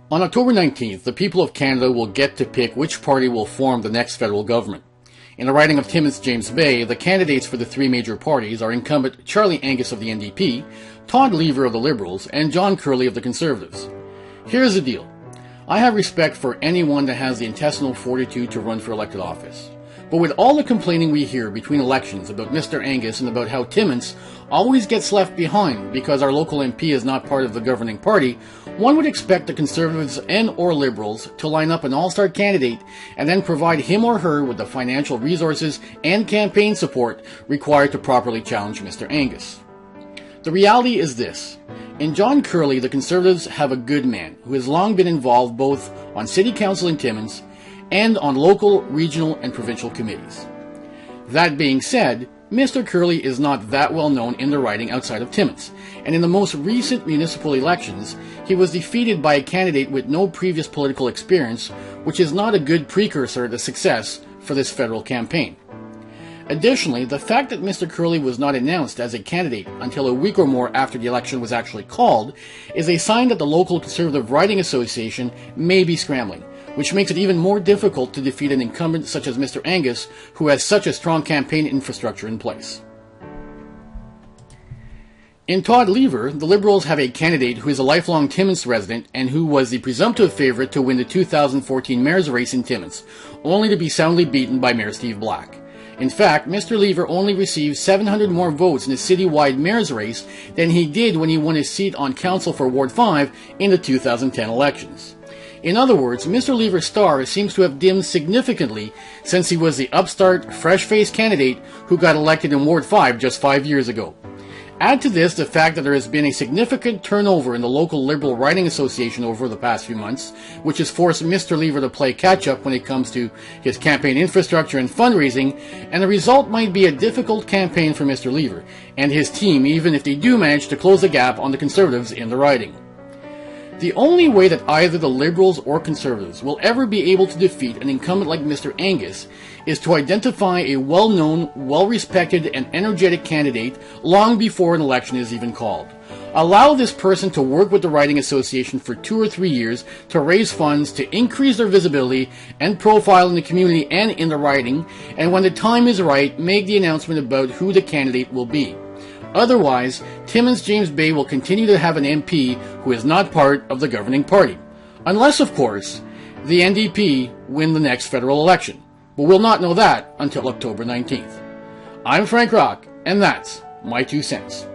On October 19th, the people of Canada will get to pick which party will form the next federal government. In the riding of Timmins-James Bay, the candidates for the three major parties are incumbent Charlie Angus of the NDP, Todd Lever of the Liberals, and John Curley of the Conservatives. Here's the deal. I have respect for anyone that has the intestinal fortitude to run for elected office. But with all the complaining we hear between elections about Mr. Angus and about how Timmins always gets left behind because our local MP is not part of the governing party, one would expect the Conservatives and or Liberals to line up an all-star candidate and then provide him or her with the financial resources and campaign support required to properly challenge Mr. Angus. The reality is this. In John Curley, the Conservatives have a good man who has long been involved both on City Council in Timmins and on local, regional, and provincial committees. That being said, Mr. Curley is not that well known in the riding outside of Timmins, and in the most recent municipal elections, he was defeated by a candidate with no previous political experience, which is not a good precursor to success for this federal campaign. Additionally, the fact that Mr. Curley was not announced as a candidate until a week or more after the election was actually called is a sign that the local Conservative Riding Association may be scrambling, which makes it even more difficult to defeat an incumbent such as Mr. Angus, who has such a strong campaign infrastructure in place. In Todd Lever, the Liberals have a candidate who is a lifelong Timmins resident and who was the presumptive favorite to win the 2014 mayor's race in Timmins, only to be soundly beaten by Mayor Steve Black. In fact, Mr. Lever only received 700 more votes in the citywide mayor's race than he did when he won his seat on council for Ward 5 in the 2010 elections. In other words, Mr. Lever's star seems to have dimmed significantly since he was the upstart, fresh-faced candidate who got elected in Ward 5 just 5 years ago. Add to this the fact that there has been a significant turnover in the local Liberal Riding Association over the past few months, which has forced Mr. Lever to play catch-up when it comes to his campaign infrastructure and fundraising, and the result might be a difficult campaign for Mr. Lever and his team, even if they do manage to close the gap on the Conservatives in the riding. The only way that either the Liberals or Conservatives will ever be able to defeat an incumbent like Mr. Angus is to identify a well-known, well-respected, and energetic candidate long before an election is even called. Allow this person to work with the Riding Association for 2 or 3 years to raise funds to increase their visibility and profile in the community and in the riding, and when the time is right, make the announcement about who the candidate will be. Otherwise, Timmins-James Bay will continue to have an MP who is not part of the governing party. Unless, of course, the NDP win the next federal election. But we'll not know that until October 19th. I'm Frank Rock, and that's my 2 cents.